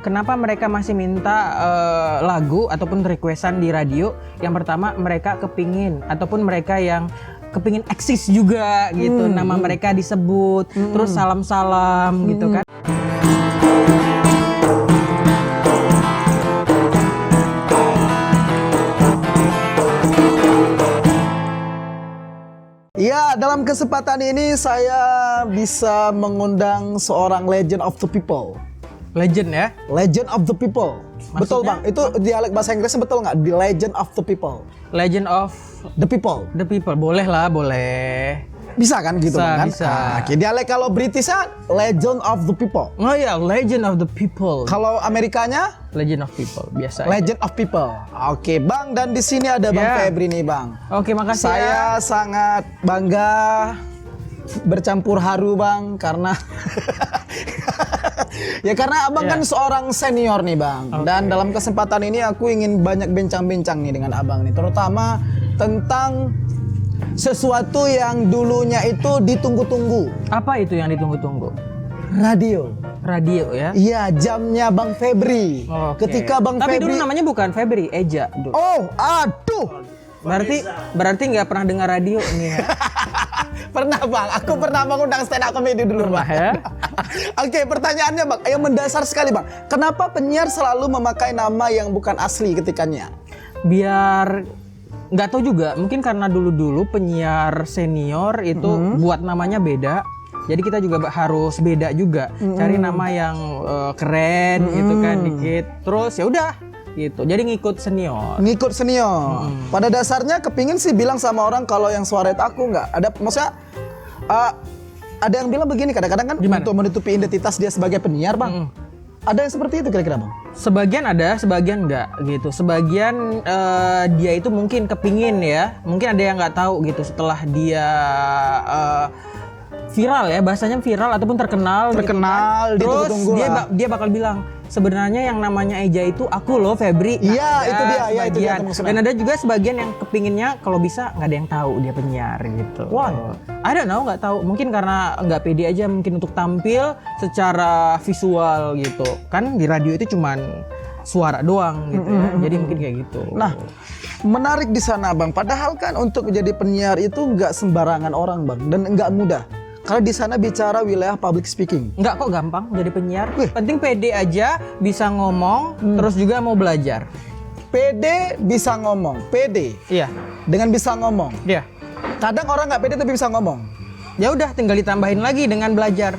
Kenapa mereka masih minta lagu ataupun requestan di radio? Yang pertama mereka kepingin ataupun mereka yang kepingin eksis juga gitu, nama mereka disebut, terus salam-salam gitu kan. Ya, dalam kesempatan ini saya bisa mengundang seorang legend of the people. Legend ya? Legend of the people. Maksudnya? Betul bang, itu dialek bahasa Inggrisnya betul nggak? The legend of the people. Legend of The people. the people, boleh lah, boleh. Bisa kan gitu Bisa, kan? bisa. Nah, oke, dialek kalau Britishnya legend of the people. Oh ya, legend of the people. Kalau Amerikanya Legend of people, biasa aja. legend of people. Oke bang, dan di sini ada bang Ya. Febri nih bang. Oke, makasih ya. Saya sangat bangga, bercampur haru bang, karena ya karena abang Ya. kan seorang senior nih bang. Oke. Dan dalam kesempatan ini aku ingin banyak bincang-bincang nih dengan abang nih, terutama tentang sesuatu yang dulunya itu ditunggu-tunggu. Apa itu yang ditunggu-tunggu? Radio. Radio ya? Iya, jamnya bang Febri. Oke. Ketika bang Tapi Febri. dulu namanya bukan Febri, Eja dulu. Oh, aduh. Berarti nggak pernah dengar radio nih ya? Pernah bang, aku pernah mengundang stand up comedy dulu Pernah bang. ya? Oke, pertanyaannya bang, yang mendasar sekali bang. Kenapa penyiar selalu memakai nama yang bukan asli ketika nyiar? Biar nggak tahu juga, mungkin karena dulu penyiar senior itu buat namanya beda. Jadi kita juga harus beda juga, cari nama yang keren gitu kan dikit. Terus ya udah gitu. Jadi ngikut senior. Ngikut senior. Pada dasarnya kepingin sih bilang sama orang kalau yang suara itu aku nggak ada, maksudnya ada yang bilang begini kadang-kadang kan Gimana? untuk menutupi identitas dia sebagai penyiar bang. Ada yang seperti itu kira-kira bang? Sebagian ada, sebagian enggak gitu. Sebagian dia itu mungkin kepingin ya. Mungkin ada yang nggak tahu gitu setelah dia viral ya, bahasanya viral ataupun terkenal. Terkenal, gitu kan. Terus ditunggu-tunggu lah. dia bakal bilang sebenarnya yang namanya Eja itu aku loh Febri. Iya, Ada itu dia, ya, itu dia sebagian. maksudnya. Dan ada juga sebagian yang kepinginnya kalau bisa nggak ada yang tahu dia penyiar gitu. Wah. Ada nggak tahu. Mungkin karena nggak pede aja mungkin untuk tampil secara visual gitu. Kan di radio itu cuman suara doang gitu ya. Jadi mungkin kayak gitu. Nah, menarik di sana bang. Padahal kan untuk menjadi penyiar itu nggak sembarangan orang bang, dan nggak mudah. Kalau di sana bicara wilayah public speaking. nggak kok gampang jadi penyiar. Wih. Penting pede aja, bisa ngomong, terus juga mau belajar. Pede bisa ngomong, pede Iya. dengan bisa ngomong. Iya. Kadang orang nggak pede tapi bisa ngomong. Ya udah tinggal ditambahin lagi dengan belajar.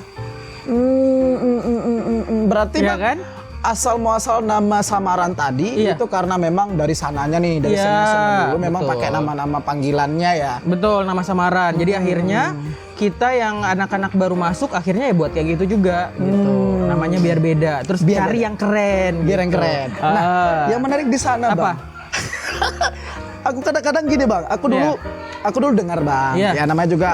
Berarti Iya bang, kan? asal muasal nama samaran tadi Iya. itu karena memang dari sananya nih, dari Iya, senior dulu memang betul. pakai nama-nama panggilannya ya. Betul, nama samaran. Jadi akhirnya kita yang anak-anak baru masuk akhirnya ya buat kayak gitu juga gitu. Namanya biar beda. Terus Biar cari beda. yang keren. Biar yang gitu. keren. Nah, Ah. yang menarik di sana Apa? bang. Aku kadang-kadang gini bang, aku dulu dengar bang, Iya. ya namanya juga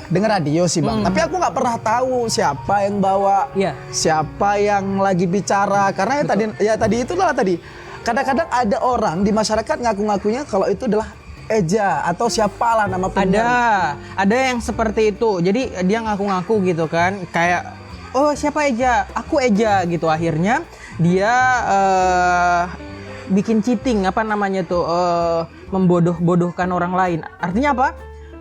dengar radio sih bang. Tapi aku nggak pernah tahu siapa yang bawa, Iya. siapa yang lagi bicara. Karena tadi itulah tadi. Kadang-kadang ada orang di masyarakat ngaku-ngakunya kalau itu adalah Eja atau siapalah nama penyiar. Ada yang seperti itu. Jadi dia ngaku-ngaku gitu kan, kayak oh siapa Eja? Aku Eja gitu. Akhirnya dia bikin cheating apa namanya tuh, membodoh-bodohkan orang lain. Artinya apa?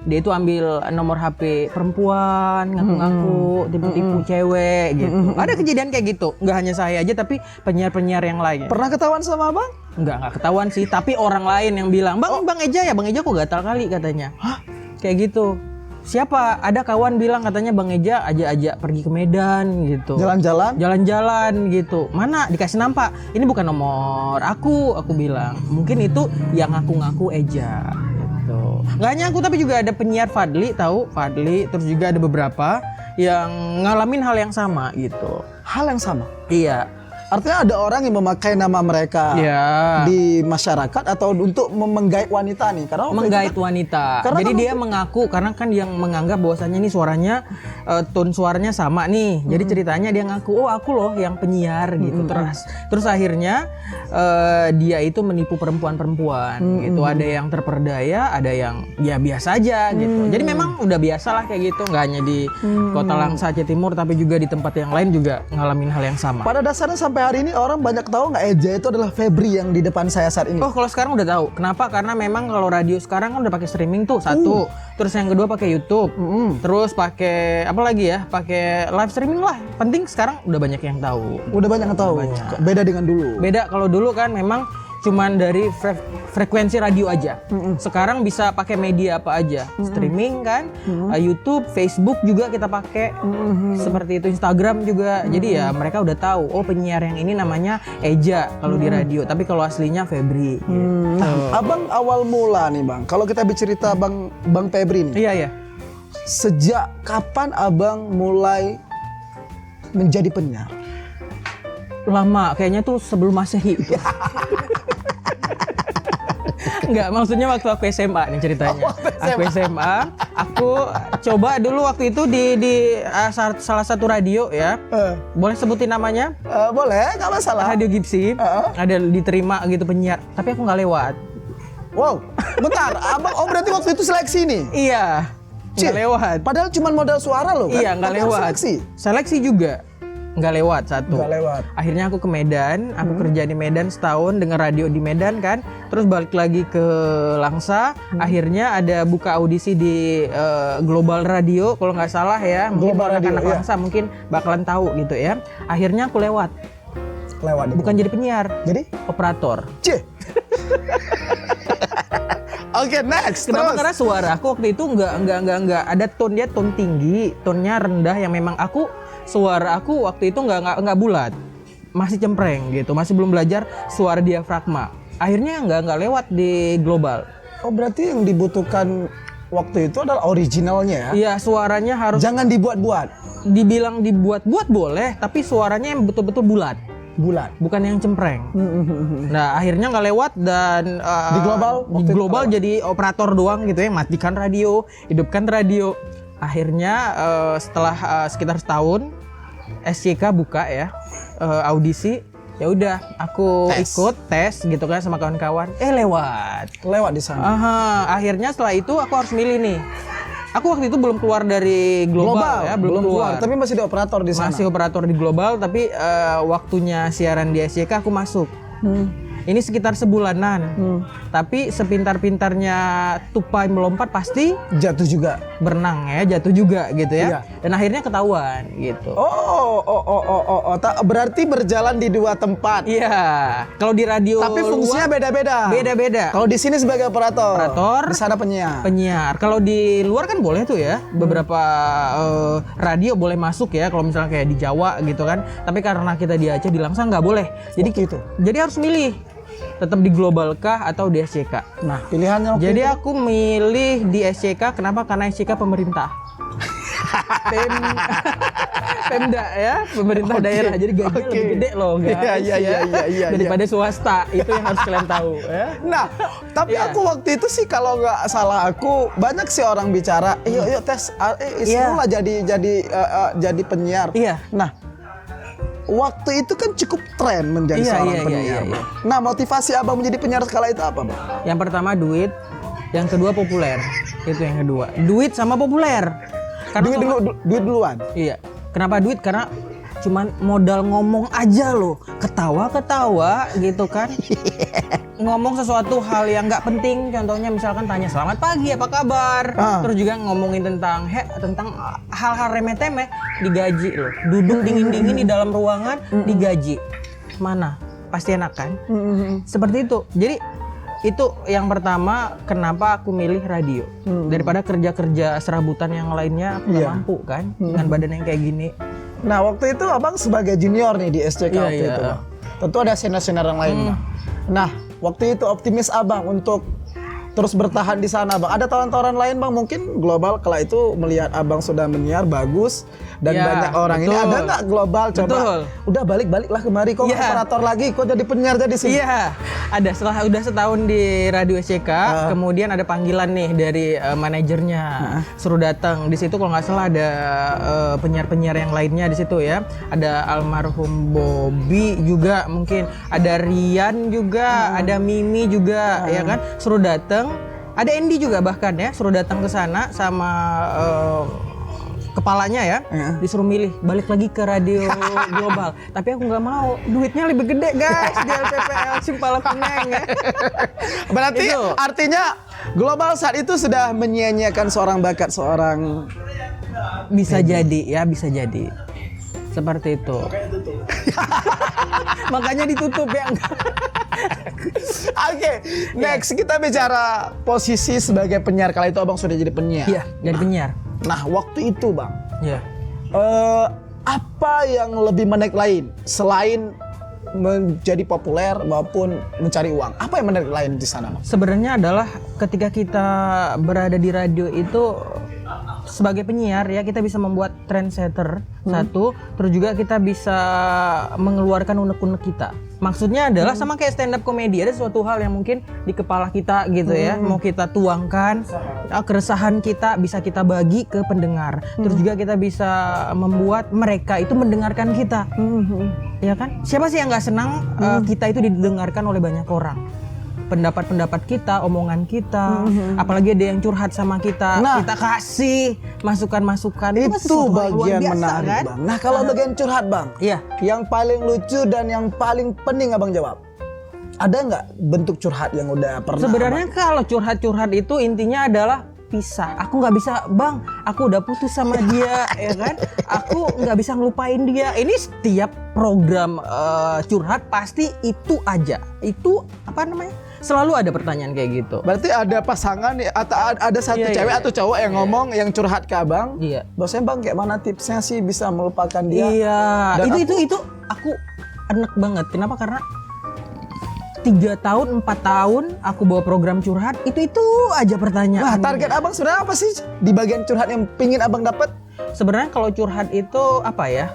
Dia itu ambil nomor HP perempuan, ngaku-ngaku, tipu-tipu cewek gitu. Ada kejadian kayak gitu. Nggak hanya saya aja, tapi penyiar-penyiar yang lain. Pernah ketahuan sama abang? Nggak ketahuan sih, tapi orang lain yang bilang, Bang Eja ya, Bang Eja kok gatal kali katanya. Hah? Kayak gitu. Siapa? Ada kawan bilang katanya Bang Eja ajak pergi ke Medan gitu. Jalan-jalan? Jalan-jalan gitu. Mana dikasih nampak? Ini bukan nomor aku bilang. Mungkin itu yang ngaku-ngaku Eja gitu. Nggak hanya aku tapi juga ada penyiar Fadli, tahu? Fadli, terus juga ada beberapa yang ngalamin hal yang sama gitu. Hal yang sama. Iya. Artinya ada orang yang memakai nama mereka Iya. di masyarakat atau untuk menggait wanita nih, karena waktu Menggait itu kan- wanita. Karena Jadi kan dia mengaku karena kan dia menganggap bahwasanya ini suaranya tone suaranya sama nih. Jadi ceritanya dia ngaku, "Oh, aku loh yang penyiar" gitu. Terus akhirnya dia itu menipu perempuan-perempuan gitu. Ada yang terperdaya, ada yang ya biasa aja gitu. Jadi memang udah biasa lah kayak gitu, nggak hanya di Kota Langsa Aceh Timur tapi juga di tempat yang lain juga ngalamin hal yang sama. pada dasarnya sampai sampai hari ini orang banyak tahu nggak Eja itu adalah Febri yang di depan saya saat ini? Oh, kalau sekarang udah tahu. Kenapa? Karena memang kalau radio sekarang kan udah pakai streaming tuh satu. Terus yang kedua pakai YouTube. Terus pakai apa lagi ya? Pakai live streaming lah. Penting sekarang udah banyak yang tahu. Udah banyak yang tahu. Beda dengan dulu. Beda, kalau dulu kan memang cuman dari frekuensi radio aja. Sekarang bisa pakai media apa aja, streaming kan, YouTube, Facebook juga kita pakai, seperti itu, Instagram juga. Jadi ya mereka udah tahu, oh penyiar yang ini namanya Eja kalau di radio, tapi kalau aslinya Febri. Nah, abang awal mula nih bang, kalau kita bercerita bang Febri nih, Iya. sejak kapan abang mulai menjadi penyiar? Lama, kayaknya tuh sebelum Masehi itu. Enggak, maksudnya waktu aku SMA nih ceritanya. Aku SMA, aku coba dulu waktu itu di salah satu radio ya. Boleh sebutin namanya? Boleh, nggak masalah. Radio Gipsy. Ada diterima gitu penyiar, tapi aku nggak lewat. Wow, bentar, abang, berarti waktu itu seleksi nih? Iya, nggak lewat. Padahal cuma modal suara loh kan? Iya, nggak Tapi lewat. Seleksi juga nggak lewat satu. Nggak lewat. Akhirnya aku ke Medan, aku kerja di Medan setahun dengan radio di Medan kan. Terus balik lagi ke Langsa. Akhirnya ada buka audisi di Global Radio kalau nggak salah ya. Mungkin Global Radio, anak iya. Langsa mungkin bakalan tahu gitu ya. Akhirnya aku lewat. Bukan jadi penyiar, Jadi? operator. Cih. Oke, next. Kenapa? Terus. Karena suara aku waktu itu nggak ada tone, dia tone tinggi, tonenya rendah yang memang suara aku waktu itu nggak bulat, masih cempreng gitu, masih belum belajar suara diafragma. Akhirnya nggak lewat di Global. Oh, berarti yang dibutuhkan waktu itu adalah originalnya ya? Iya, suaranya harus. Jangan dibuat-buat. Dibilang dibuat-buat boleh, tapi suaranya yang betul-betul bulat, bukan yang cempreng. Nah, akhirnya nggak lewat dan di Global jadi operator doang gitu ya, matikan radio, hidupkan radio. Akhirnya setelah sekitar setahun SCK buka ya audisi, ya udah aku ikut tes gitu kan sama kawan-kawan, lewat di sana. Akhirnya setelah itu aku harus milih nih. Aku waktu itu belum keluar dari Global ya, belum keluar. Tapi masih di operator di sana. Masih operator di Global, tapi waktunya siaran di SCK aku masuk. Ini sekitar sebulanan. Tapi sepintar-pintarnya tupai melompat pasti jatuh juga. Berenang ya, jatuh juga gitu ya. Iya. Dan akhirnya ketahuan gitu. Berarti berjalan di dua tempat. Iya. Kalau di radio tapi fungsinya beda-beda. Beda-beda. Kalau di sini sebagai operator, di sana penyiar. Kalau di luar kan boleh tuh ya. Beberapa radio boleh masuk ya, kalau misalnya kayak di Jawa gitu kan. Tapi karena kita di Aceh, di Langsa nggak boleh. Jadi gitu. Jadi harus milih. Tetap di Global kah atau di SCK? Nah, pilihannya jadi aku milih di SCK. Kenapa? Karena SCK pemerintah. Pemda ya, pemerintah daerah. Jadi gajinya lebih gede loh, guys. Iya. Daripada swasta. Itu yang harus kalian tahu ya. Nah, tapi aku waktu itu sih kalau nggak salah aku banyak sih orang bicara, yuk tes, serulah jadi penyiar. Iya. Nah, waktu itu kan cukup tren menjadi seorang penyiar. Iya. Nah, motivasi abang menjadi penyiar skala itu apa, bang? Yang pertama duit, yang kedua populer. Itu yang kedua. Duit sama populer. Duit duluan. Iya. Kenapa duit? Karena cuman modal ngomong aja loh, ketawa gitu kan. Ngomong sesuatu hal yang nggak penting, contohnya misalkan tanya selamat pagi apa kabar, terus juga ngomongin tentang hal-hal remeh-temeh, digaji loh. Duduk dingin-dingin di dalam ruangan digaji. Mana? Pasti enak kan? Seperti itu. Jadi itu yang pertama kenapa aku milih radio daripada kerja serabutan yang lainnya. Aku nggak mampu kan dengan badan yang kayak gini. Nah, waktu itu abang sebagai junior nih di SCK waktu itu, Bang. Tentu ada senior-senior yang lain, Bang. Nah, waktu itu optimis abang untuk terus bertahan di sana, Bang. Ada tawaran-tawaran lain, Bang? Mungkin Global kala itu melihat abang sudah menyiar bagus dan banyak orang. Ini ada nggak Global coba? Udah balik-baliklah kemari, kok operator lagi, kok jadi penyiar jadi sini? Iya, ada. Setelah udah setahun di Radio SCK, kemudian ada panggilan nih dari manajernya, suruh datang. Di situ kalau nggak salah ada penyiar-penyiar yang lainnya di situ ya. Ada almarhum Bobby juga, mungkin ada Rian juga, ada Mimi juga, ya kan? Suruh datang. Ada Andy juga bahkan ya, suruh datang ke sana sama kepalanya ya, disuruh milih balik lagi ke radio global. Tapi aku nggak mau, duitnya lebih gede guys di LPPL Simpala Kuneng ya. Berarti Itu. artinya global saat itu sudah menyia-nyiakan seorang bakat seorang. Bisa jadi ya, bisa jadi. Seperti itu. Makanya ditutup ya. Oke, next kita bicara posisi sebagai penyiar. Kala itu abang sudah jadi penyiar. Iya, jadi penyiar. Nah, waktu itu bang, Iya. apa yang lebih menarik lain selain menjadi populer maupun mencari uang? Apa yang menarik lain di sana bang? Sebenarnya adalah ketika kita berada di radio itu sebagai penyiar ya, kita bisa membuat trendsetter satu, terus juga kita bisa mengeluarkan unek-unek kita. Maksudnya adalah sama kayak stand up komedi, ada suatu hal yang mungkin di kepala kita gitu ya, mau kita tuangkan, keresahan kita bisa kita bagi ke pendengar. Terus juga kita bisa membuat mereka itu mendengarkan kita. Ya kan? Siapa sih yang nggak senang kita itu didengarkan oleh banyak orang? Pendapat-pendapat kita, omongan kita, apalagi ada yang curhat sama kita, kita kasih masukan-masukan. Itu bagian biasa, menarik kan? bang. Nah, kalau bagian curhat bang, Iya. yang paling lucu dan yang paling pening abang jawab. Ada nggak bentuk curhat yang udah pernah? Sebenarnya kalau curhat-curhat itu intinya adalah pisah. Aku nggak bisa, bang. Aku udah putus sama dia, ya kan? Aku nggak bisa ngelupain dia. Ini setiap program curhat pasti itu aja. Itu apa namanya? Selalu ada pertanyaan kayak gitu. Berarti ada pasangan atau ada satu Iya, cewek iya. atau cowok yang ngomong yang curhat ke abang. Iya. Bosnya bang kayak mana tipsnya sih bisa melupakan dia? Iya. Dan Itu aku enak banget. Kenapa? Karena 3 tahun, 4 tahun aku bawa program curhat, itu aja pertanyaan. Nah, target abang sebenarnya apa sih di bagian curhat yang pingin abang dapat? Sebenarnya kalau curhat itu apa ya?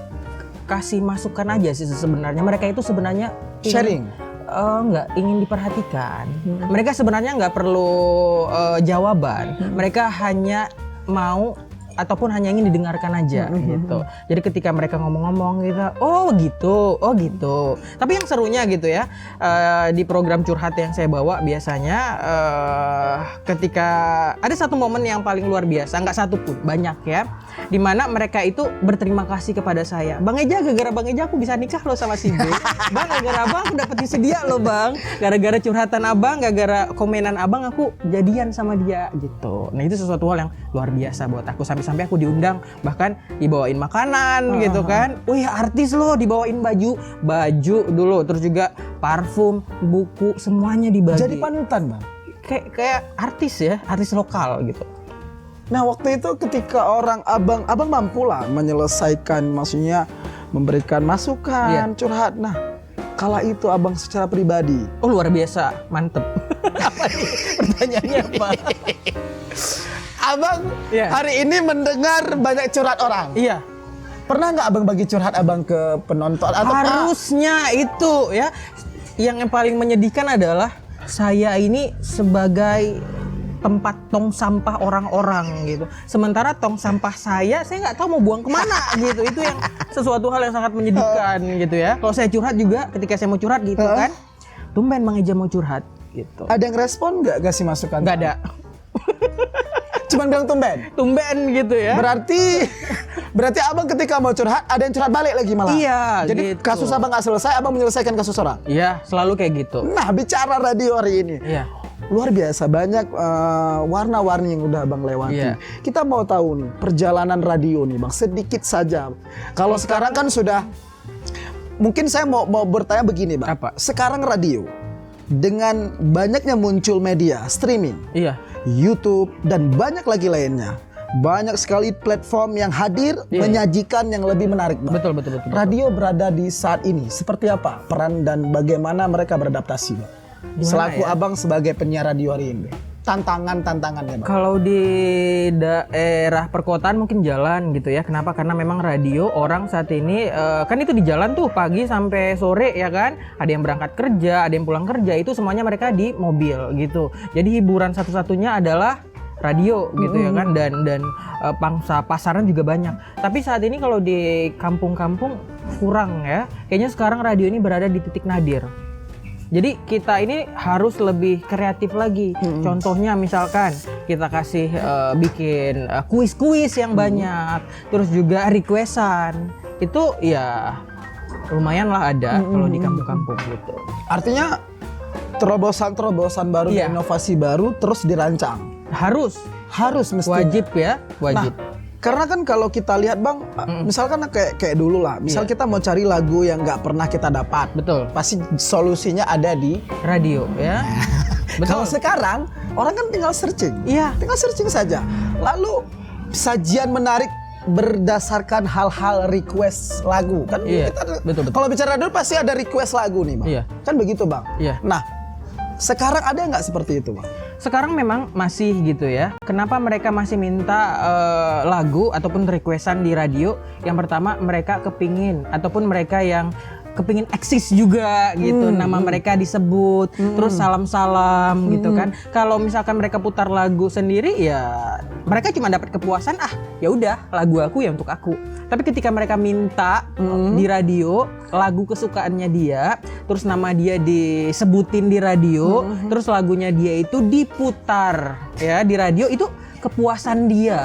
Kasih masukan aja sih sebenarnya. Mereka itu sebenarnya Sharing. Nggak ingin diperhatikan. Mereka sebenarnya nggak perlu jawaban. Mereka hanya mau ataupun hanya ingin didengarkan aja gitu. Jadi ketika mereka ngomong-ngomong gitu, oh gitu. Tapi yang serunya gitu ya, di program curhat yang saya bawa biasanya ketika ada satu momen yang paling luar biasa, nggak satu pun, banyak ya, dimana mereka itu berterima kasih kepada saya. Bang Eja, gara-gara Bang Eja aku bisa nikah loh sama si B. Bang, gara-gara abang aku dapet sedia loh bang. Gara-gara curhatan abang, gara-gara komenan abang aku jadian sama dia gitu. Nah itu sesuatu hal yang luar biasa buat aku. Sampai aku diundang, bahkan dibawain makanan gitu kan. Wih artis loh, dibawain baju dulu, terus juga parfum, buku, semuanya dibagi. Jadi panutan bang. Kayak artis ya, artis lokal gitu. Nah waktu itu ketika abang mampu lah menyelesaikan, maksudnya memberikan masukan, curhat. Nah kala itu abang secara pribadi. Oh luar biasa, mantep. Apa nih pertanyaannya apa? Abang hari ini mendengar banyak curhat orang. Iya. Pernah nggak abang bagi curhat abang ke penonton? Atau harusnya itu ya. Yang paling menyedihkan adalah saya ini sebagai tempat tong sampah orang-orang gitu. Sementara tong sampah saya nggak tahu mau buang kemana gitu. Itu yang sesuatu hal yang sangat menyedihkan gitu ya. Kalau saya curhat juga, ketika saya mau curhat gitu kan, tumben Bang Eja mau curhat gitu. Ada yang respon nggak kasih masukan? Nggak ada. Cuman bilang Tumben gitu ya. Berarti abang ketika mau curhat ada yang curhat balik lagi malah. Iya. Jadi gitu. kasus abang nggak selesai, abang menyelesaikan kasus orang. Iya, selalu kayak gitu. Nah bicara radio hari ini. Iya. Luar biasa banyak warna-warni yang udah abang lewati. Iya. Kita mau tahu nih perjalanan radio nih bang, sedikit saja. Kalau sekarang kan sudah, mungkin saya mau bertanya begini bang. Apa? Sekarang radio dengan banyaknya muncul media streaming, Iya. YouTube dan banyak lagi lainnya. Banyak sekali platform yang hadir menyajikan yang lebih menarik bang. Betul. Radio berada di saat ini seperti apa peran dan bagaimana mereka beradaptasi bang? Selaku abang sebagai penyiar radio hari ini, tantangannya bang. Kalau di daerah perkotaan mungkin jalan gitu ya. Kenapa? Karena memang radio orang saat ini kan itu di jalan tuh pagi sampai sore ya kan. Ada yang berangkat kerja, ada yang pulang kerja, itu semuanya mereka di mobil gitu. Jadi hiburan satu-satunya adalah radio gitu ya kan, dan pangsa pasaran juga banyak. Tapi saat ini kalau di kampung-kampung kurang ya. Kayaknya sekarang radio ini berada di titik nadir. Jadi kita ini harus lebih kreatif lagi. Contohnya misalkan kita kasih bikin kuis-kuis yang banyak, terus juga requestan. Itu ya lumayan lah ada kalau di kampung-kampung gitu. Artinya terobosan-terobosan baru, inovasi baru terus dirancang. Harus Mestinya. wajib ya, wajib. Nah, karena kan kalau kita lihat Bang, misalkan kayak dulu lah, misal kita mau cari lagu yang nggak pernah kita dapat, Betul. pasti solusinya ada di Radio ya. Kalau sekarang orang kan tinggal searching, Iya. tinggal searching saja. Lalu sajian menarik berdasarkan hal-hal request lagu kan. Iya, betul. Kalau bicara radio pasti ada request lagu nih Bang. Iya. Kan begitu Bang. Iya. Nah, sekarang ada nggak seperti itu Bang? Sekarang memang masih gitu ya. Kenapa mereka masih minta lagu ataupun requestan di radio? Yang pertama mereka kepingin ataupun mereka yang kepingin eksis juga gitu. Nama mereka disebut, terus salam-salam gitu kan. Kalau misalkan mereka putar lagu sendiri ya mereka cuma dapat kepuasan, ya udah lagu aku ya untuk aku. Tapi ketika mereka minta di radio lagu kesukaannya dia, terus nama dia disebutin di radio, terus lagunya dia itu diputar ya di radio, itu kepuasan dia,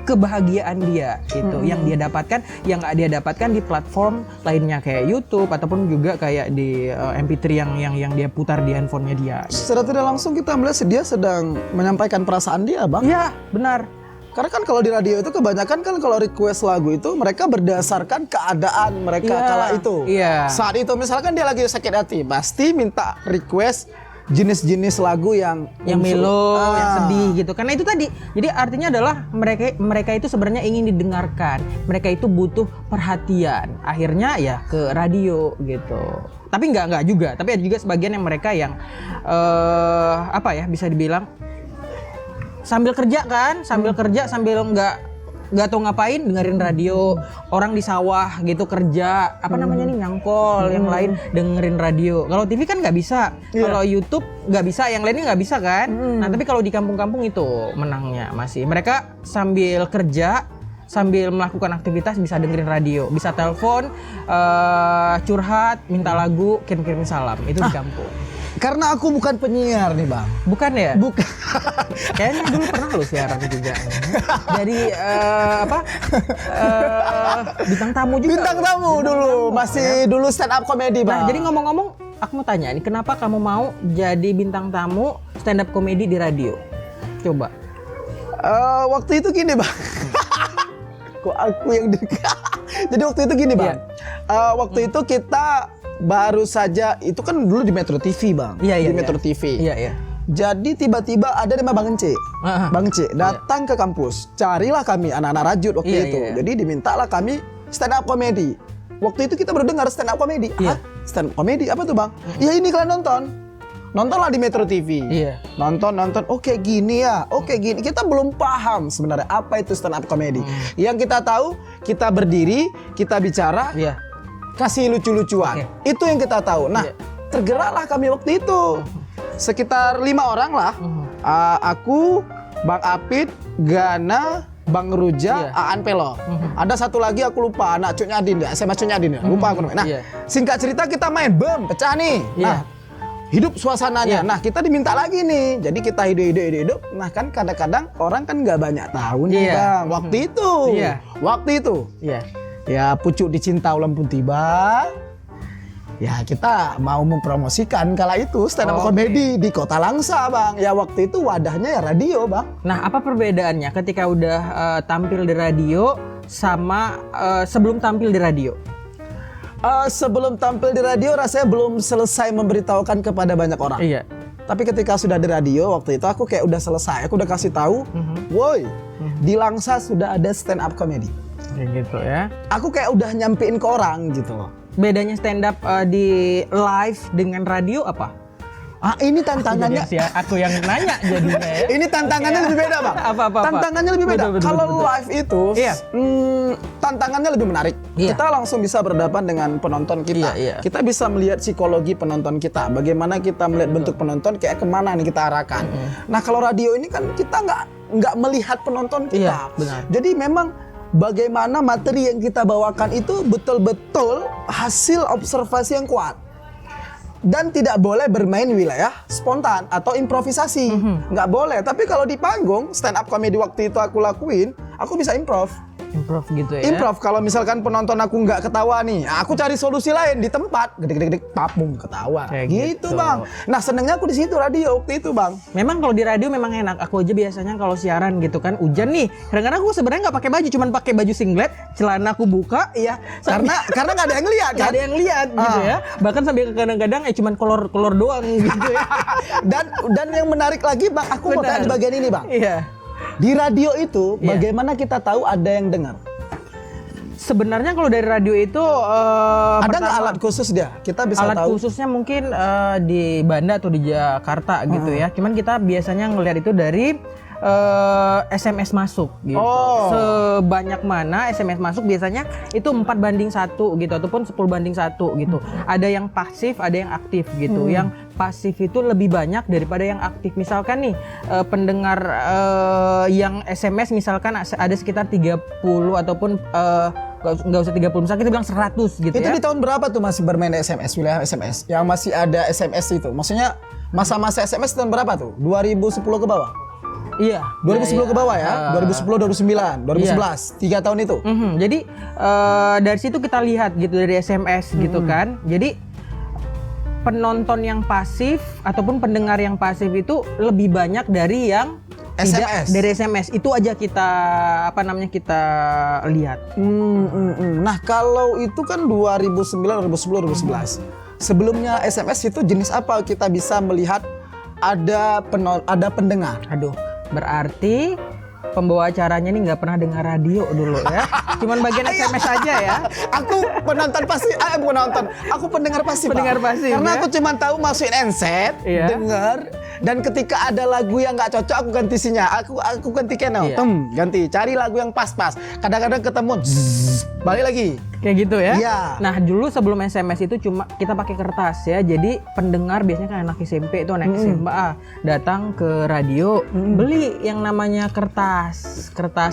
kebahagiaan dia itu yang dia dapatkan, yang nggak dia dapatkan di platform lainnya kayak YouTube ataupun juga kayak di MP3 yang dia putar di handphonenya dia. Secara tidak langsung kita melihat dia sedang menyampaikan perasaan dia Bang. Iya benar. Karena kan kalau di radio itu kebanyakan kan kalau request lagu itu mereka berdasarkan keadaan mereka kala itu. Iya. Saat itu misalkan dia lagi sakit hati, pasti minta request jenis-jenis lagu yang melo, yang sedih gitu. Karena itu tadi. Jadi artinya adalah mereka itu sebenarnya ingin didengarkan. Mereka itu butuh perhatian. Akhirnya ya ke radio gitu. Tapi enggak juga. Tapi ada juga sebagian yang mereka yang bisa dibilang sambil kerja sambil nggak tahu ngapain dengerin radio, orang di sawah gitu kerja nyangkol, yang lain dengerin radio. Kalau TV kan nggak bisa, kalau YouTube nggak bisa, yang lainnya nggak bisa kan. Nah tapi kalau di kampung-kampung itu menangnya masih mereka sambil kerja sambil melakukan aktivitas bisa dengerin radio, bisa telepon, curhat, minta lagu, kirim salam, itu di kampung. Karena aku bukan penyiar nih Bang. Bukan ya? Bukan. Kayaknya dulu pernah lo siaran juga. Jadi bintang tamu juga. Bintang tamu dulu, masih dulu stand up comedy Bang. Nah, jadi ngomong-ngomong, aku mau tanya nih, kenapa kamu mau jadi bintang tamu stand up comedy di radio? Coba. Waktu itu gini Bang. Kok aku yang Jadi waktu itu gini Bang. Waktu itu kita baru saja, itu kan dulu di Metro TV Bang. Di Metro TV. Iya. Jadi tiba-tiba ada nama Bang Ence. Bang Ence datang ke kampus. Carilah kami anak-anak rajut waktu itu. Jadi dimintalah kami stand up comedy. Waktu itu kita baru dengar stand up comedy. Stand up comedy apa tuh Bang? Ya ini kalian nontonlah di Metro TV. Nonton. Oke gini ya. Oke gini. Kita belum paham sebenarnya apa itu stand up comedy. Yang kita tahu, kita berdiri, kita bicara. Kasih lucu-lucuan. Itu yang kita tahu. Nah, tergeraklah kami waktu itu. Sekitar 5 orang lah. Aku, Bang Apit, Gana, Bang Ruja, Aan Pelo. Ada satu lagi aku lupa, anak Cuk Nyadin ya, SMA Cuk Nyadin ya. Lupa aku namanya. Nah, singkat cerita kita main, pecah nih. Nah, hidup suasananya. Nah, kita diminta lagi nih. Jadi kita hidup. Nah, kan kadang-kadang orang kan nggak banyak tahu nih Bang. Waktu itu. Ya pucuk dicinta ulang pun tiba. Ya kita mau mempromosikan kala itu stand up comedy di Kota Langsa Bang. Ya waktu itu wadahnya ya radio Bang. Nah apa perbedaannya ketika udah tampil di radio sama sebelum tampil di radio? Sebelum tampil di radio rasanya belum selesai memberitahukan kepada banyak orang. Iya. Tapi ketika sudah di radio waktu itu aku kayak udah selesai. Aku udah kasih tahu, woi di Langsa sudah ada stand up comedy. Kayak gitu ya. Aku kayak udah nyampein ke orang gitu loh. Bedanya stand up di live dengan radio apa? Ini tantangannya. Aku yang nanya jadinya ya. Ini tantangannya lebih beda Bang. Apa? Tantangannya lebih beda. Kalau live itu tantangannya lebih menarik. Kita langsung bisa berhadapan dengan penonton kita. Kita bisa melihat psikologi penonton kita. Bagaimana kita melihat bentuk penonton, kayak kemana nih kita arahkan. Nah kalau radio ini kan kita nggak melihat penonton kita. Benar. Jadi memang bagaimana materi yang kita bawakan itu betul-betul hasil observasi yang kuat. Dan tidak boleh bermain wilayah spontan atau improvisasi. Nggak boleh. Tapi kalau di panggung, stand up comedy waktu itu aku lakuin, aku bisa improv. Improv gitu ya. Improv, kalau misalkan penonton aku nggak ketawa nih, aku cari solusi lain di tempat, gede-gede papung ketawa. Kayak Gitu, gitu. Bang. Nah, senengnya aku di situ radio waktu itu, Bang. Memang kalau di radio memang enak. Aku aja biasanya kalau siaran gitu kan, hujan nih. Kadang-kadang aku sebenarnya nggak pakai baju, cuman pakai baju singlet, celana aku buka, ya. Karena nggak ada yang lihat Nggak kan. ada yang lihat gitu ya. Bahkan sampai kadang-kadang cuman kolor doang gitu ya. Dan yang menarik lagi, Bang, aku mau tanya di bagian ini, Bang. Iya. Di radio itu, Iya. bagaimana kita tahu ada yang dengar? Sebenarnya kalau dari radio itu Ada nggak pertama, alat khusus dia? Kita bisa alat tahu. khususnya mungkin di Banda atau di Jakarta gitu ya. Cuman kita biasanya ngelihat itu dari SMS masuk gitu. Oh. Sebanyak mana SMS masuk biasanya itu 4:1 gitu ataupun 10:1 gitu. Ada yang pasif, ada yang aktif gitu. Yang pasif itu lebih banyak daripada yang aktif. Misalkan nih pendengar yang SMS misalkan ada sekitar 30 ataupun nggak usah 30, misalnya kita bilang 100 gitu Itu ya. di tahun berapa tuh masih bermain SMS, wilayah SMS? Yang masih ada SMS itu. Maksudnya masa-masa SMS tahun berapa tuh? 2010 ke bawah? Iya. 2010 ke bawah ya? 2010, 2009, 2011, 3 tahun itu. Jadi dari situ kita lihat gitu dari SMS gitu kan. Jadi penonton yang pasif ataupun pendengar yang pasif itu lebih banyak dari yang tidak SMS. dari SMS. Itu aja kita kita lihat. Nah, kalau itu kan 2009, 2010, 2011. Sebelumnya SMS itu jenis apa kita bisa melihat ada pendengar? Aduh, berarti pembawa acaranya nih nggak pernah dengar radio dulu ya. Cuman bagian SMS aja ya. Aku penonton pasti, aku pendengar pasti, Bang. Pendengar pasif, Karena ya? aku cuma tahu masukin handset, Iya. denger, dan ketika ada lagu yang nggak cocok aku ganti sinyal, aku ganti channel, Iya. ganti, cari lagu yang pas-pas. Kadang-kadang ketemu, balik lagi. Kayak gitu ya. Iya. Nah, dulu sebelum SMS itu cuma kita pakai kertas ya. Jadi pendengar biasanya kan anak SMP itu anak SMA datang ke radio, beli yang namanya kertas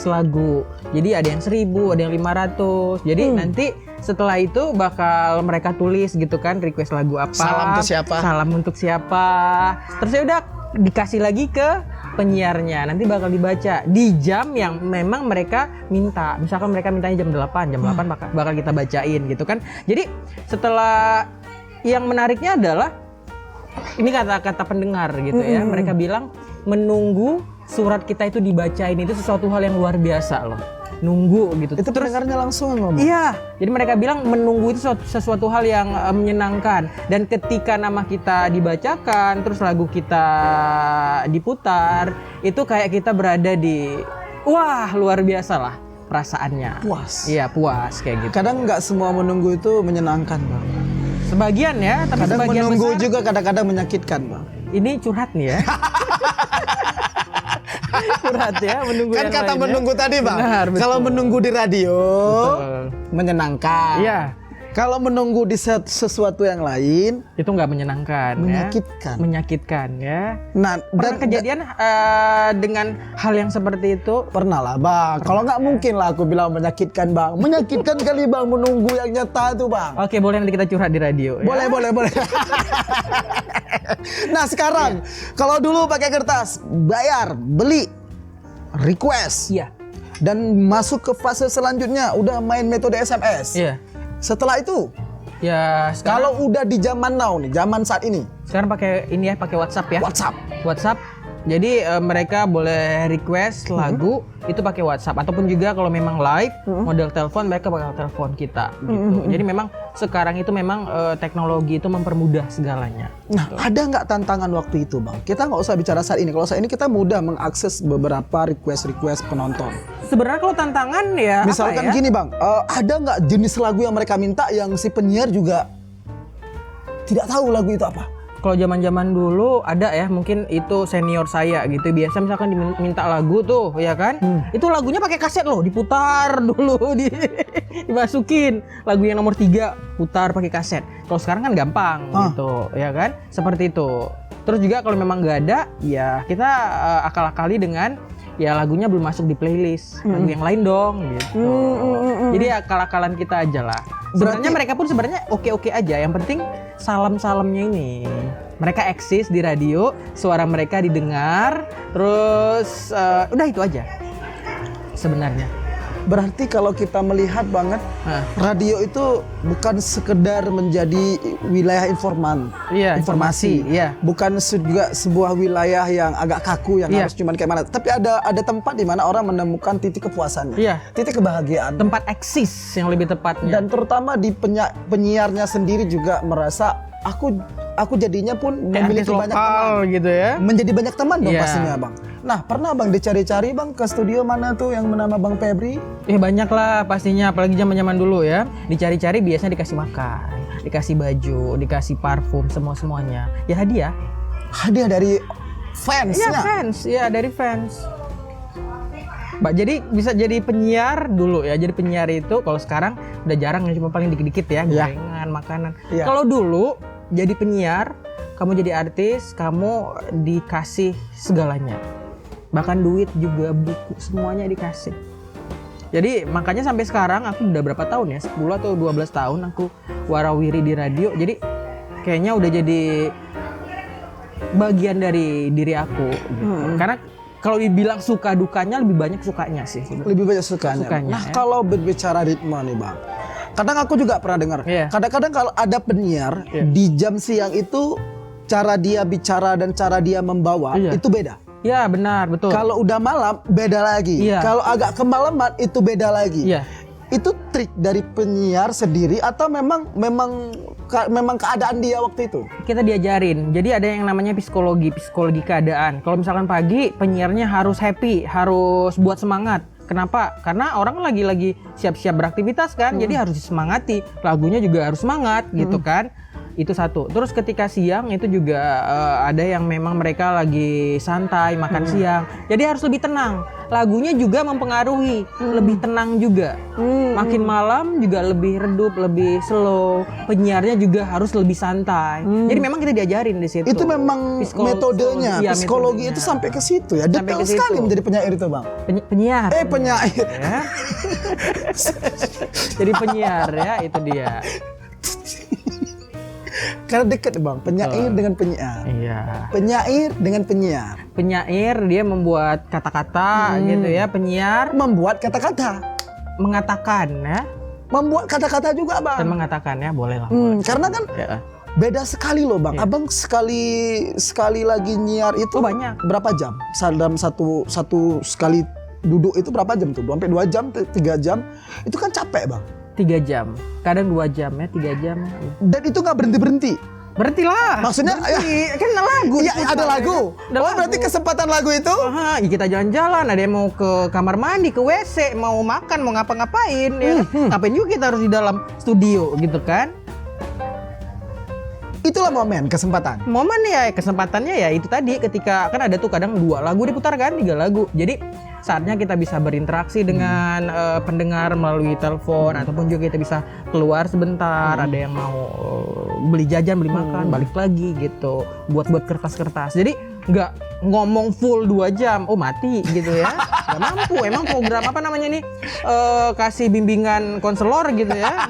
lagu. Jadi ada yang 1.000, ada yang 500. Jadi nanti setelah itu bakal mereka tulis gitu kan, request lagu apa. Salam untuk siapa? Salam untuk siapa. Terus ya udah dikasih lagi ke penyiarnya, nanti bakal dibaca di jam yang memang mereka minta. Misalkan mereka mintanya jam 8 bakal kita bacain gitu kan. Jadi setelah, yang menariknya adalah ini kata-kata pendengar gitu ya. Mereka bilang menunggu surat kita itu dibacain itu sesuatu hal yang luar biasa loh. Nunggu gitu. Itu pendengarnya langsung ngomong. Iya, jadi mereka bilang menunggu itu sesuatu hal yang menyenangkan. Dan ketika nama kita dibacakan, terus lagu kita diputar, itu kayak kita berada di, wah luar biasa lah perasaannya. Puas. Iya, puas kayak gitu. Kadang nggak semua menunggu itu menyenangkan, Bang. Sebagian ya, tapi Kadang sebagian menunggu besar. juga kadang-kadang menyakitkan, Bang. Ini curhat nih ya. Curhat ya, menunggu Kan yang kata lain ya. menunggu tadi, Bang. Benar, betul. Kalau menunggu di radio Betul. menyenangkan. Iya. Kalau menunggu di sesuatu yang lain Itu nggak menyenangkan menyakitkan. ya. Menyakitkan ya. Nah, Pernah kejadian dengan hal yang seperti itu? pernah lah, Bang. Kalau nggak mungkin lah aku bilang menyakitkan, Bang. Menyakitkan kali, Bang, menunggu yang nyata itu, Bang. Oke, boleh nanti kita curhat di radio ya. Boleh. Nah, sekarang kalau dulu pakai kertas, bayar, beli, request, Iya. dan masuk ke fase selanjutnya udah main metode SMS. Iya. Setelah itu, Ya, sekarang kalau udah di zaman now nih, zaman saat ini, pakai ini ya, pakai WhatsApp ya. WhatsApp. WhatsApp. Jadi mereka boleh request lagu itu pakai WhatsApp, ataupun juga kalau memang live model telepon, mereka bakal telepon kita gitu. Jadi memang sekarang itu memang teknologi itu mempermudah segalanya. Nah, ada nggak tantangan waktu itu, Bang? Kita nggak usah bicara saat ini. Kalau saat ini kita mudah mengakses beberapa request penonton. Sebenarnya kalau tantangan ya Misalkan apa ya? gini, Bang, ada nggak jenis lagu yang mereka minta yang si penyiar juga tidak tahu lagu itu apa? Kalau zaman-zaman dulu ada ya, mungkin itu senior saya gitu. Biasa misalkan diminta lagu tuh, ya kan? Itu lagunya pakai kaset loh, diputar dulu, dimasukin lagu yang nomor 3, putar pakai kaset. Kalau sekarang kan gampang gitu, ya kan? Seperti itu. Terus juga kalau memang nggak ada, ya kita akal-akali dengan ya lagunya belum masuk di playlist. Lagu yang lain dong gitu. Jadi ya akal-akalan kita aja lah. Sebenarnya mereka pun sebenarnya oke-oke aja. Yang penting salam-salamnya ini. Mereka eksis di radio, suara mereka didengar, terus udah itu aja sebenarnya. Berarti kalau kita melihat banget, radio itu bukan sekedar menjadi wilayah informasi. Iya. Bukan juga sebuah wilayah yang agak kaku yang harus cuman kayak mana. Tapi ada tempat di mana orang menemukan titik kepuasannya, titik kebahagiaan. Tempat eksis yang lebih tepatnya. Dan terutama di penyiarnya sendiri juga merasa aku jadinya pun memiliki banyak teman gitu ya. Menjadi banyak teman dong pastinya bang. Nah pernah bang dicari-cari bang ke studio mana tuh yang bernama Bang Febri? Banyak lah pastinya, apalagi zaman dulu ya. Dicari-cari biasanya dikasih makan, dikasih baju, dikasih parfum, semuanya. Ya hadiah dari fansnya. Iya fans, ya dari fans. Mbak, jadi bisa jadi penyiar dulu ya. Jadi penyiar itu kalau sekarang udah jarang ya, cuma paling dikit-dikit ya, gorengan, makanan. Kalau dulu jadi penyiar, kamu jadi artis, kamu dikasih segalanya. Bahkan duit juga, buku, semuanya dikasih. Jadi makanya sampai sekarang aku udah berapa tahun ya? 10 atau 12 tahun aku warawiri di radio. Jadi kayaknya udah jadi bagian dari diri aku. Karena kalau dibilang suka dukanya lebih banyak sukanya sih. Lebih banyak sukanya. Nah kalau berbicara ritme nih bang, kadang aku juga pernah dengar. Kadang-kadang kalau ada penyiar di jam siang itu cara dia bicara dan cara dia membawa itu beda. Ya benar, betul. Kalau udah malam beda lagi. Kalau agak kemalaman itu beda lagi. Itu trik dari penyiar sendiri atau memang keadaan dia waktu itu? Kita diajarin. Jadi ada yang namanya psikologi keadaan. Kalau misalkan pagi penyiarnya harus happy, harus buat semangat. Kenapa? Karena orang lagi siap-siap beraktivitas kan, jadi harus disemangati. Lagunya juga harus semangat gitu kan. Itu satu. Terus ketika siang itu juga ada yang memang mereka lagi santai makan siang. Jadi harus lebih tenang. Lagunya juga mempengaruhi, lebih tenang juga. Makin malam juga lebih redup, lebih slow. Penyiarnya juga harus lebih santai. Jadi memang kita diajarin di situ. Itu memang metodenya, psikologi itu sampai ke situ ya. Detail sekali menjadi penyair itu, Bang. Penyiar. Penyair. Ya. Jadi penyiar ya, itu dia. Karena dekat bang, penyair dengan penyiar. Penyair dengan penyiar. Penyair dia membuat kata-kata gitu ya. Penyiar membuat kata-kata. Mengatakan ya. Membuat kata-kata juga bang. Dan mengatakan ya, boleh lah. Karena kan beda sekali loh bang. Abang sekali lagi nyiar itu banyak. Berapa jam? Dalam satu sekali duduk itu berapa jam tuh? Sampai 2 jam, 3 jam. Itu kan capek bang. 3 jam, kadang 2 jam ya, 3 jam. Dan itu nggak berhenti. Berhentilah. Maksudnya kan lagu. Iya ada lagu. Berarti kesempatan lagu itu? Ya kita jalan-jalan, ada yang mau ke kamar mandi, ke WC, mau makan, mau ngapa-ngapain. Ya. Ngapain juga kita harus di dalam studio gitu kan? Itulah kesempatan. Momen ya, kesempatannya ya itu tadi ketika kan ada tuh kadang 2 lagu diputar kan, 3 lagu. Jadi saatnya kita bisa berinteraksi dengan pendengar melalui telepon ataupun juga kita bisa keluar sebentar, ada yang mau beli jajan, beli makan, balik lagi gitu, buat kertas-kertas. Jadi nggak ngomong full 2 jam, mati gitu ya, nggak mampu. Emang program apa namanya nih, kasih bimbingan konselor gitu ya,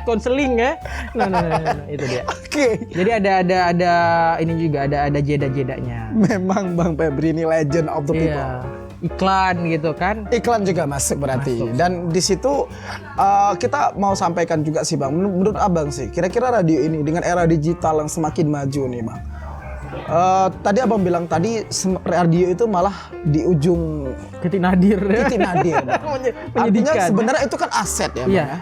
konseling ya, nah, itu dia. Oke. Jadi ada ini juga ada jeda-jedanya. Memang Bang Febri ini legend of the people. Iklan gitu kan? Iklan juga masuk berarti. Dan di situ kita mau sampaikan juga sih Bang. Menurut Abang sih, kira-kira radio ini dengan era digital yang semakin maju nih Bang. Tadi Abang bilang tadi radio itu malah di ujung titik nadir. Artinya sebenarnya itu kan aset ya Bang ya.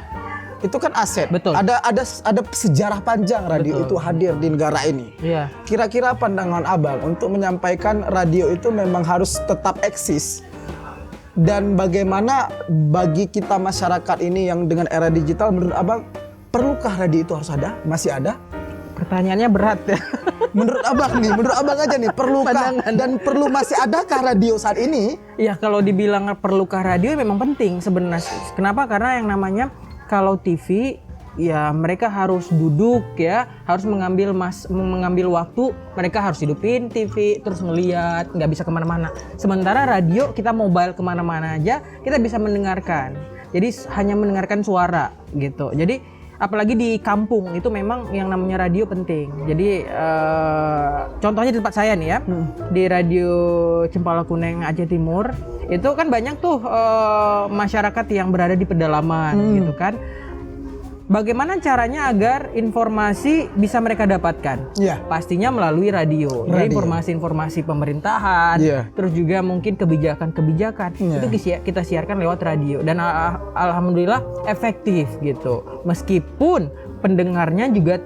Itu kan aset. Betul. Ada sejarah panjang radio itu hadir di negara ini. Kira-kira pandangan Abang untuk menyampaikan radio itu memang harus tetap eksis, dan bagaimana bagi kita masyarakat ini yang dengan era digital, menurut Abang perlukah radio itu harus ada? Masih ada? Pertanyaannya berat ya. Menurut Abang aja nih, perlukah dan perlu masih adakah radio saat ini? Ya kalau dibilang perlukah radio memang penting sebenarnya. Kenapa? Karena yang namanya kalau TV ya mereka harus duduk ya, harus mengambil waktu, mereka harus hidupin TV terus ngeliat, nggak bisa kemana-mana. Sementara radio kita mobile kemana-mana aja kita bisa mendengarkan, jadi hanya mendengarkan suara gitu. Jadi apalagi di kampung itu memang yang namanya radio penting. Jadi contohnya di tempat saya nih ya, di radio Cempala Kuning Aceh Timur itu kan banyak tuh masyarakat yang berada di pedalaman gitu kan. Bagaimana caranya agar informasi bisa mereka dapatkan? Iya. Pastinya melalui radio. Jadi informasi-informasi pemerintahan, terus juga mungkin kebijakan-kebijakan itu kita siarkan lewat radio dan alhamdulillah efektif gitu. Meskipun pendengarnya juga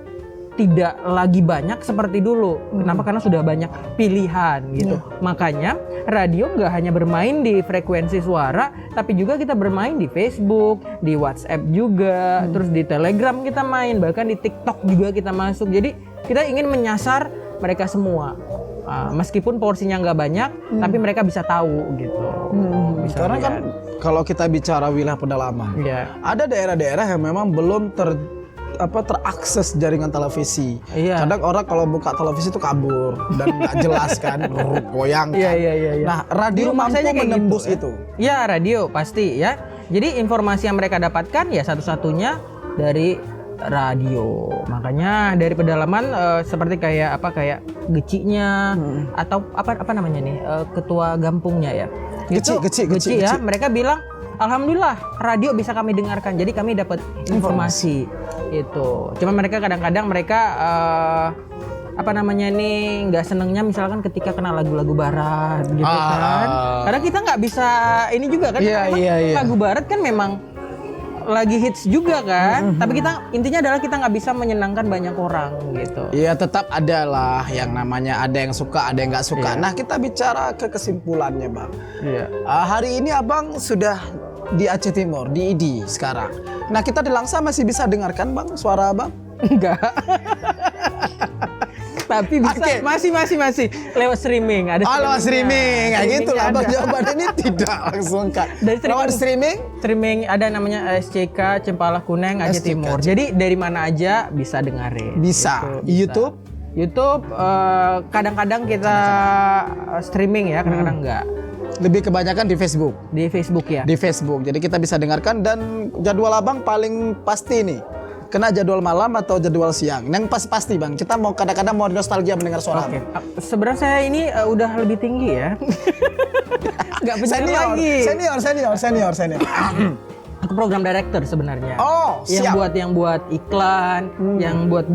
tidak lagi banyak seperti dulu. Kenapa? Karena sudah banyak pilihan gitu. Makanya radio nggak hanya bermain di frekuensi suara, tapi juga kita bermain di Facebook, di WhatsApp juga, terus di Telegram kita main, bahkan di TikTok juga kita masuk. Jadi kita ingin menyasar mereka semua. Meskipun porsinya nggak banyak, tapi mereka bisa tahu gitu. Karena kan kalau kita bicara wilayah pedalaman, ada daerah-daerah yang memang belum terakses jaringan televisi. Kadang orang kalau buka televisi itu kabur dan nggak jelas kan, goyang kan. Nah, radio mampu menembus itu. Ya, radio pasti ya. Jadi informasi yang mereka dapatkan ya satu-satunya dari radio. Makanya dari pedalaman seperti kayak gecinya atau apa namanya nih, ketua gampungnya ya. Geci ya. Mereka bilang alhamdulillah radio bisa kami dengarkan, jadi kami dapat informasi itu. Cuma mereka kadang-kadang nggak senengnya misalkan ketika kena lagu-lagu barat gitu kan. Karena kita nggak bisa ini juga kan. Lagu barat kan memang lagi hits juga kan. Tapi intinya adalah kita nggak bisa menyenangkan banyak orang gitu. Iya, tetap ada lah yang namanya ada yang suka, ada yang nggak suka. Nah, kita bicara ke kesimpulannya, Bang. Hari ini Abang sudah di Aceh Timur, di ID sekarang. Nah, kita di Langsa masih bisa dengarkan, Bang, suara Abang? Enggak. Tapi bisa, masih lewat streaming. Ada lewat streaming. Kayak gitu lah, Abang, jawaban ini tidak langsung kan. Lewat streaming ada namanya SCK Cempala Kuning Aceh Timur. Jadi dari mana aja bisa dengerin. Bisa. Gitu. YouTube kadang-kadang kita streaming ya, kadang-kadang enggak. Lebih kebanyakan di Facebook. Di Facebook ya. Di Facebook. Jadi kita bisa dengarkan dan jadwal Abang paling pasti nih. Kena jadwal malam atau jadwal siang? Yang pasti Bang. Kita mau kadang-kadang mau nostalgia mendengar suara. Sebenarnya saya ini udah lebih tinggi ya. Enggak penyiar lagi. Senior. Aku program director sebenarnya. Siap. Yang buat iklan, yang buat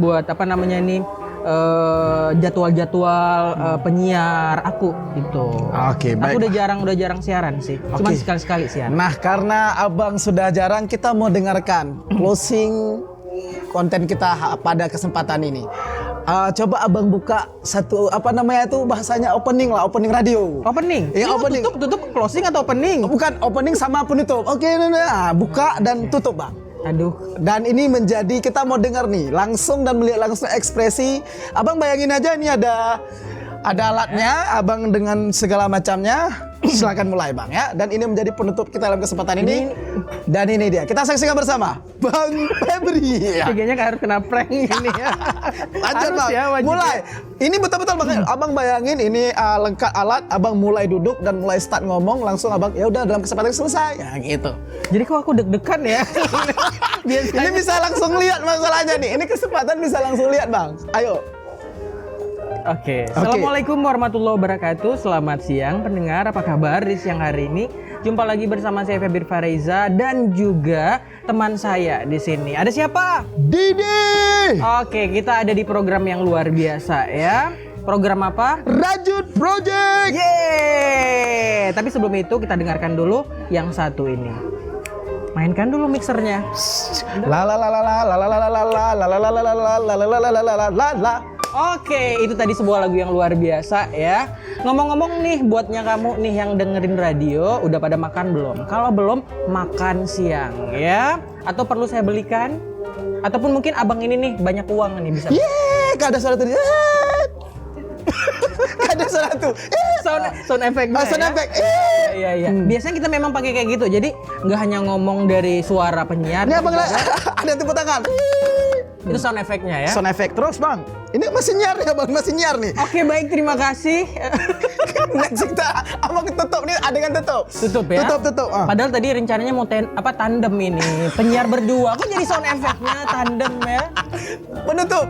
jadwal-jadwal penyiar aku gitu. Oke, baik. Aku udah jarang siaran sih. Cuma sekali-sekali siaran. Nah, karena Abang sudah jarang, kita mau dengarkan closing konten kita pada kesempatan ini. Coba Abang buka satu bahasanya opening radio. Opening? Ya, opening. Tutup closing atau opening? Bukan, opening sama penutup. Oke, buka dan tutup, Bang. Aduh. Dan ini menjadi kita mau dengar nih langsung dan melihat langsung ekspresi. Abang bayangin aja ini ada alatnya, Abang dengan segala macamnya. Silakan mulai, Bang ya. Dan ini menjadi penutup kita dalam kesempatan ini. Dan ini dia. Kita saksikan bersama Bang Febri. Kayaknya harus kena prank ini ya. Lanjut, Bang. Ya, mulai. Ini betul-betul Bang. Abang bayangin ini lengkap alat, Abang mulai duduk dan mulai start ngomong, langsung Abang ya udah dalam kesempatan selesai. Ya gitu. Jadi kok aku deg-degan ya. Ini bisa langsung lihat masalahnya nih. Ini kesempatan bisa langsung lihat, Bang. Ayo. Oke. Assalamualaikum warahmatullahi wabarakatuh. Selamat siang pendengar, apa kabar di siang hari ini? Jumpa lagi bersama saya Febri Faraiza dan juga teman saya di sini. Ada siapa? Didi. Oke, kita ada di program yang luar biasa ya. Program apa? Rajut Project. Yeay. Tapi sebelum itu kita dengarkan dulu yang satu ini. Mainkan dulu mixernya. La la la la la la la la la la la la la la la la la. Oke, itu tadi sebuah lagu yang luar biasa ya. Ngomong-ngomong nih, buatnya kamu nih yang dengerin radio, udah pada makan belum? Kalau belum, makan siang ya. Atau perlu saya belikan? Ataupun mungkin abang ini nih banyak uang nih bisa. Gak ada suara tadi. Ada satu. Sound effect-nya. Sound ya. effect. Iya, iya. Biasanya kita memang pakai kayak gitu. Jadi nggak hanya ngomong dari suara penyiar. Ini tapi abang juga ada tepuk tangan. itu sound effect-nya ya. Sound effect terus bang. Ini masih nyiar nih abang, masih nyiar nih. Oke, baik, terima kasih. Next kita abang tutup nih, adegan tutup. Tutup ya. Tutup. Padahal tadi rencananya mau tandem ini. Penyiar berdua. Kok jadi sound effect-nya tandem ya? Penutup.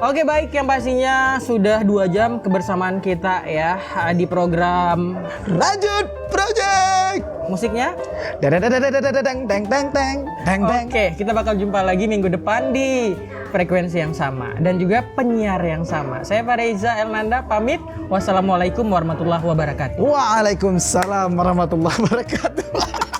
Oke, baik, yang pastinya sudah 2 jam kebersamaan kita ya di program Lanjut project. musiknya. Deng. Oke, kita bakal jumpa lagi minggu depan di frekuensi yang sama dan juga penyiar yang sama. Saya Fareza Elnanda pamit. Wassalamualaikum warahmatullahi wabarakatuh. Waalaikumsalam warahmatullahi wabarakatuh.